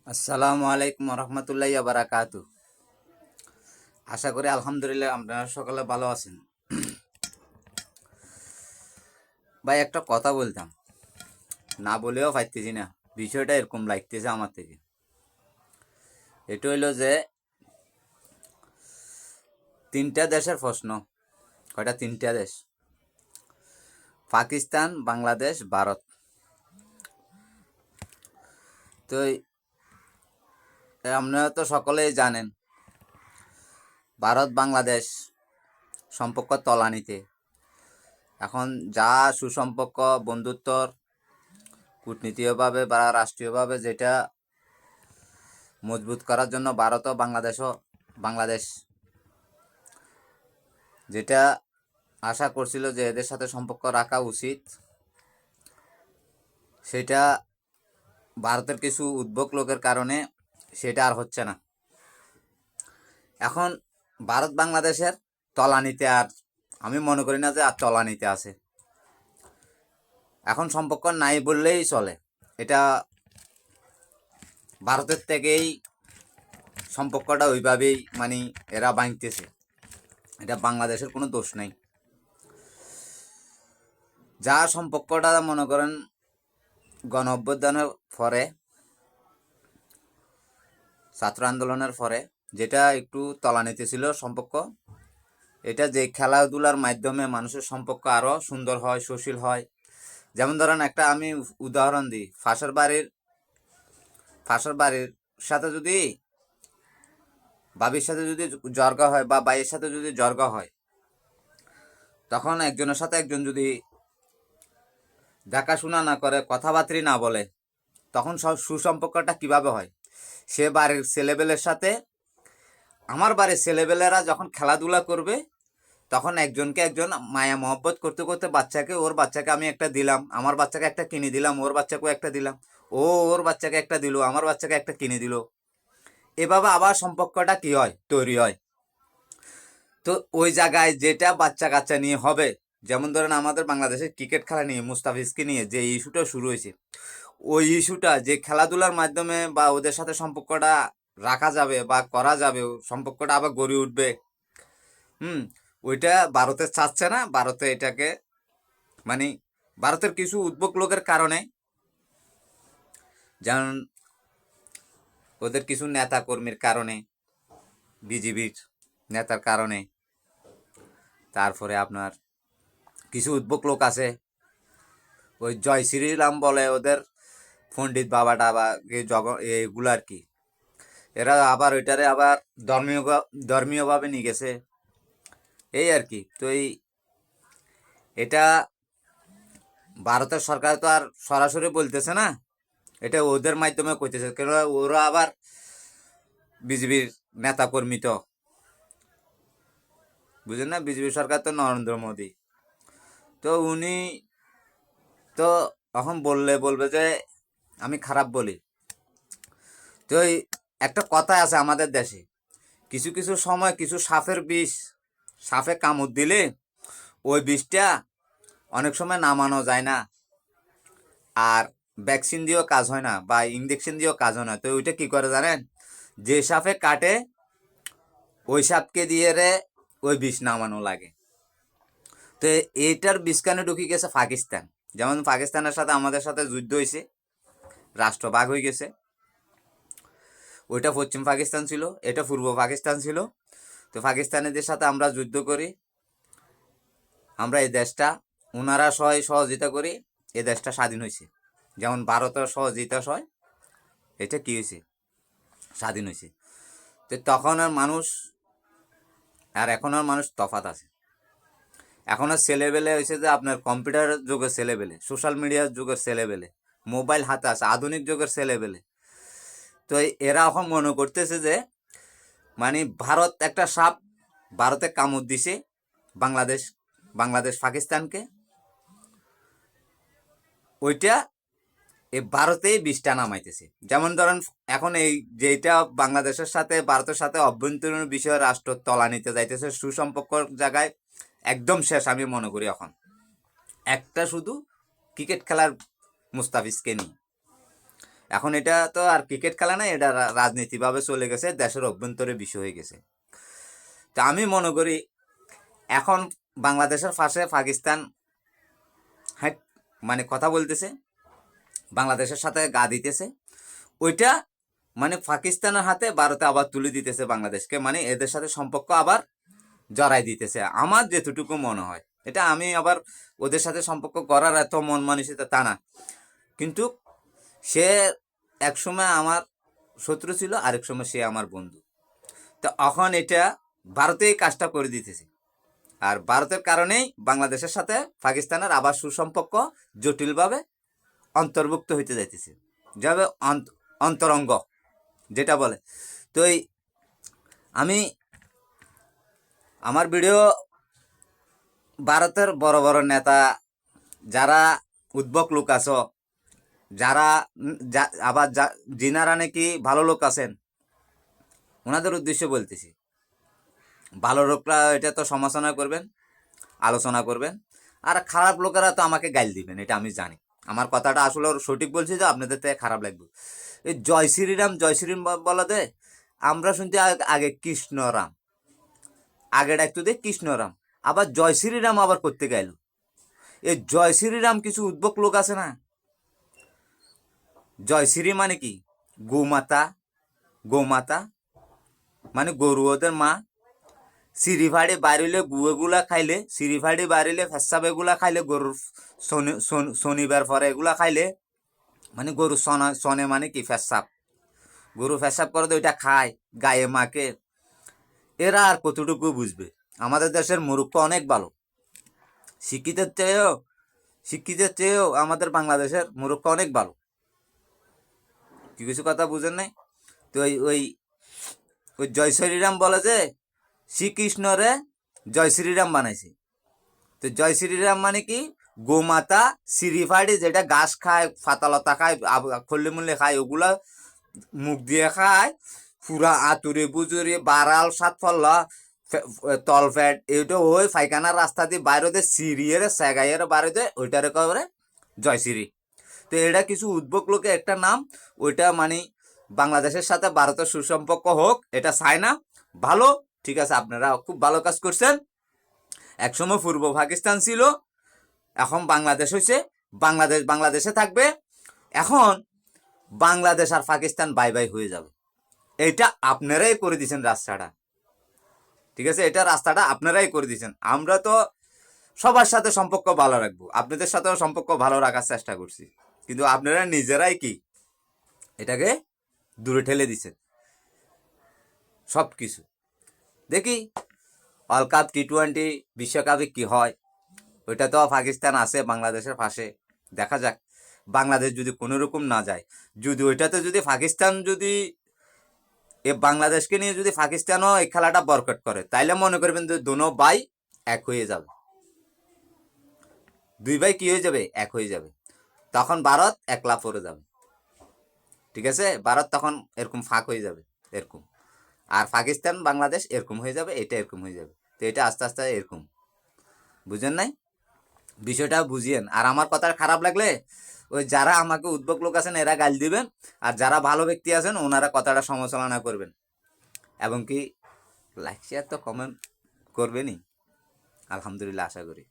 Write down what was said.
আসসালামু আলাইকুম রহমতুল্লাহ বারাকাতু। আশা করি আলহামদুলিল্লাহ আপনারা সকলে ভালো আছেন। ভাই একটা কথা বলতাম, না বলেও পারতেছি না, বিষয়টা এরকম লাগতেছে আমার থেকে। এটা হইলো যে তিনটা দেশের প্রশ্ন। কয়টা? তিনটা দেশ, পাকিস্তান, বাংলাদেশ, ভারত। তো আপনারা তো সকলেই জানেন ভারত বাংলাদেশ সম্পর্ক তলানিতে। এখন যা সুসম্পর্ক, বন্ধুত্বর, কূটনীতিকভাবে বা রাষ্ট্রীয়ভাবে যেটা মজবুত করার জন্য ভারত ও বাংলাদেশ যেটা আশা করছিল যে এদের সাথে সম্পর্ক রাখা উচিত, সেটা ভারতের কিছু উদ্ভট লোকের কারণে সেটা আর হচ্ছে না। এখন ভারত বাংলাদেশের তলানিতে, আর আমি মনে করি না যে আর তলানিতে আছে। এখন সম্পর্ক নাই বললেই চলে। এটা ভারতের থেকেই সম্পর্কটা ওইভাবেই এরা ভাঙতেছে। এটা বাংলাদেশের কোনো দোষ নাই। যা সম্পর্কটা মনে করেন গণ অভ্যুত্থানের পরে, ছাত্র আন্দোলনের পরে যেটা একটু তলানিতে ছিল সম্পর্ক, এটা যে খেলাধুলার মাধ্যমে মানুষের সম্পর্ক আরও সুন্দর হয়, সুশীল হয়। যেমন ধরেন একটা আমি উদাহরণ দিই, ফাঁসের বাড়ির সাথে যদি বাবির সাথে যদি জর্গা হয় বা বাইয়ের সাথে যদি জর্গা হয়, তখন একজনের সাথে একজন যদি দেখাশোনা না করে, কথাবার্তা না বলে, তখন সুসম্পর্কটা কিভাবে হয়? সে বাড়ির ছেলেবেলের সাথে আমার বাড়ির ছেলেবেলেরা যখন খেলাধুলা করবে, তখন একজনকে একজন মায়া মহব্বত করতে করতে ওর বাচ্চাকে আমি একটা দিলাম, আমার বাচ্চাকে একটা কিনে দিলাম, ওর বাচ্চাকেও একটা দিলাম, ওর বাচ্চাকে একটা দিল, আমার বাচ্চাকে একটা কিনে দিল। এভাবে আবার সম্পর্কটা কি হয়? তৈরি হয়। তো ওই জায়গায় যেটা বাচ্চা কাচ্চা নিয়ে হবে, যেমন ধরেন আমাদের বাংলাদেশের ক্রিকেট খেলা নিয়ে, মুস্তাফিজকে নিয়ে যে ইস্যুটা শুরু হয়েছে, ওই ইস্যুটা যে খেলাধুলার মাধ্যমে বা ওদের সাথে সম্পর্কটা রাখা যাবে বা করা যাবে, সম্পর্কটা আবার গড়ে উঠবে। ওইটা ভারতে চাচ্ছে না। ভারতে এটাকে মানে ভারতের কিছু উদ্ভট লোকের কারণে, যেমন ওদের কিছু নেতা কর্মীর কারণে, বিজেপির নেতার কারণে, তারপরে আপনার কিছু উদ্ভট লোক আছে, ওই জয় শ্রীরাম বলে ওদের পণ্ডিত বাবাটা বা এগুলো আর কি, এরা আবার ওইটারে আবার ধর্মীয়ভাবে নিয়ে গেছে, এই আর কি। তো এটা ভারতের সরকার তো আর সরাসরি বলতেছে না, এটা ওদের মাধ্যমে কইতেছে, কেন ওরা আবার বিজেপির নেতা কর্মী, তো বুঝেন না, বিজেপি সরকার তো নরেন্দ্র মোদী। তো উনি তো এখন বলবে যে আমি খারাপ বলি। তো একটা কথা আছে আমাদের দেশে, কিছু কিছু সময় কিছু সাপের বিষ, সাপে কামড় দিলে ওই বিষটা অনেক সময় নামানো যায় না, আর ভ্যাকসিন দিয়েও কাজ হয় না বা ইঞ্জেকশন দিয়েও কাজ হয় না। তো ওইটা কি করে জানেন? যে সাপে কাটে ওই সাপকে দিয়ে ওই বিষ নামানো লাগে। তো এইটার বিষকানে ঢুকে গেছে পাকিস্তান। যেমন পাকিস্তানের সাথে আমাদের সাথে যুদ্ধ হয়েছে, রাষ্ট্র ভাগ হয়ে গেছে। ওইটা পশ্চিম পাকিস্তান ছিল, এটা পূর্ব পাকিস্তান ছিল। তো পাকিস্তানিদের সাথে আমরা যুদ্ধ করি, আমরা এই দেশটা, ওনারা সহযোগিতা করি, এই দেশটা স্বাধীন হয়েছে। যেমন ভারতের সহযোগিতা হয়, এটা কি হয়েছে? স্বাধীন হয়েছে। তো তখনের মানুষ আর এখনের মানুষ তফাৎ আছে। এখনের ছেলেবেলে হয়েছে যে আপনার কম্পিউটার যুগের ছেলেবেলে, সোশ্যাল মিডিয়ার যুগের ছেলেবেলে, মোবাইল হাতে আছে, আধুনিক যুগের ছেলেবেলে। তো এরা এখন মনে করতেছে যে ভারত একটা সাপ, ভারতে কামড় দিছে বাংলাদেশ বাংলাদেশ পাকিস্তানকে, ওইটা এই ভারতেই বিষটা নামাইতেছে। যেমন ধরেন এখন এই যেটা বাংলাদেশের সাথে ভারতের সাথে অভ্যন্তরীণ বিষয়ে রাষ্ট্র তলানিতে যাইতেছে, সুসম্পর্কর জায়গায় একদম শেষ আমি মনে করি। এখন একটা শুধু ক্রিকেট খেলার মুস্তাফিজকে নিয়ে, এখন এটা তো আর ক্রিকেট খেলা না, এটা রাজনীতিভাবে চলে গেছে, দেশের অভ্যন্তরে বিষয় হয়ে গেছে। তো আমি মনে করি এখন বাংলাদেশের পাশে পাকিস্তান হ্যাঁ মানে কথা বলতেছে, বাংলাদেশের সাথে গা দিতেছে, ওইটা মানে পাকিস্তানের হাতে ভারতে আবার তুলে দিতেছে বাংলাদেশকে, মানে এদের সাথে সম্পর্ক আবার জড়াই দিতেছে, আমার যেটুকু মনে হয়। এটা আমি আবার ওদের সাথে সম্পর্ক করার এত মন মানসিকতা তা না, কিন্তু সে একসময় আমার শত্রু ছিল, আরেক সময় সে আমার বন্ধু। তো এখন এটা ভারতে এই কাজটা করে দিতেছে, আর ভারতের কারণেই বাংলাদেশের সাথে পাকিস্তানের আবার সুসম্পর্ক জটিলভাবে অন্তর্ভুক্ত হইতে যাইতেছে, যাবে অন্তরঙ্গ যেটা বলে। তো এই আমি আমার ভিডিও ভারতের বড় বড় নেতা, যারা উদ্ভক লোক আছো, যারা আবার যিনারা নাকি ভালো লোক আছেন, ওনাদের উদ্দেশ্যে বলতেছি, ভালো লোকরা এটা তো সমালোচনা করবেন, আলোচনা করবেন, আর খারাপ লোকেরা তো আমাকে গাইল দিবেন, এটা আমি জানি। আমার কথাটা আসলে সঠিক বলছি, যে আপনাদের থেকে খারাপ লাগবে। এই জয় শ্রীরাম জয় শ্রীরাম বলাতে আমরা শুনতে আগে কৃষ্ণরাম, আগে ডাকতো দে কৃষ্ণরাম, আবার জয় শ্রীরাম আবার করতে গেল। এই জয় শ্রীরাম কিছু উদ্ভক লোক আছে না, জয় শ্রী মানে কি, গোমাতা, গোমাতা মানে গরু ওদের মা, সিঁড়ি ফাড়ি বাড়িলে গুয়েগুলা খাইলে, সিঁড়ি ফাড়ি বাড়িলে ফেসাব এগুলা খাইলে, গরুর শনিবার পরে এগুলা খাইলে, মানে গরু সনে মানে কি ফেসাব, গরু ফেসাব করে তো ওইটা খায় গায়ে মাকে। এরা আর কতটুকু বুঝবে? আমাদের দেশের মূর্খ অনেক ভালো, শিক্ষিতের চেয়েও আমাদের বাংলাদেশের মূর্খ অনেক ভালো। কিছু কথা বুঝেন নাই তো? ওই ওই জয় শ্রীরাম বলে যে শ্রীকৃষ্ণরে জয় শ্রীরাম বানাইছে। তো জয় শ্রীরাম মানে কি, গোমাতা সিঁড়িফাড়ি যেটা ঘাস খায়, ফাতালতা খায়, খল্লি মুল্লি খায়, ওগুলা মুখ দিয়ে খায়, পুরা আতুরে বুজুরি বারাল সাত ফল্লা তলফ্যাট, এইটা ওই পায়খানার রাস্তা দিয়ে বাইরে সিঁড়িয়ে সেগাইয়ের বাইরে ওইটারে কবে জয়শ্রী। তো এটা কিছু উদ্ভক লোকে একটা নাম, ওইটা মানে বাংলাদেশের সাথে ভারতের সুসম্পর্ক হোক এটা চায় না। ভালো, ঠিক আছে, আপনারা খুব ভালো কাজ করছেন। একসময় পূর্ব পাকিস্তান ছিল, এখন বাংলাদেশ হয়েছে, বাংলাদেশে থাকবে। এখন বাংলাদেশ আর পাকিস্তান বাই বাই হয়ে যাবে, এটা আপনারাই করে দিয়েছেন রাস্তাটা, ঠিক আছে, এটা রাস্তাটা আপনারাই করে দিয়েছেন। আমরা তো সবার সাথে সম্পর্ক ভালো রাখবো, আপনাদের সাথেও সম্পর্ক ভালো রাখার চেষ্টা করছি, কিন্তু আপনারা নিজেরাই কি এটাকে দূরে ঠেলে দিচ্ছেন সব কিছু। দেখি ওয়ার্ল্ড কাপ টি-20 বিশ্বকাপে কি হয়, ওইটা তো পাকিস্তান আছে বাংলাদেশের পাশে, দেখা যাক। বাংলাদেশ যদি কোনো রকম না যায়, যদি ওইটাতে যদি পাকিস্তান যদি বাংলাদেশকে নিয়ে যদি পাকিস্তানও এই খেলাটা বয়কট করে, তাইলে মনে করবেন যে দোনো ভাই এক হয়ে যাবে, দুই ভাই কি হয়ে যাবে, এক হয়ে যাবে। তখন ভারত একলা পড়ে যাবে, ঠিক আছে, ভারত তখন এরকম ফাঁক হয়ে যাবে এরকম, আর পাকিস্তান বাংলাদেশ এরকম হয়ে যাবে, এটা এরকম হয়ে যাবে। তো এটা আস্তে আস্তে এরকম, বুঝেন নাই? বিষয়টা বুঝিয়েন। আর আমার কথা খারাপ লাগলে ওই যারা আমাকে উদ্ভক লোক আছেন এরা গাল দিবেন, আর যারা ভালো ব্যক্তি আছেন ওনারা কথাটা সমালোচনা করবেন, এবং কি লাইক শেয়ার তো কমেন্ট করবেনই, আলহামদুলিল্লাহ আশা করি।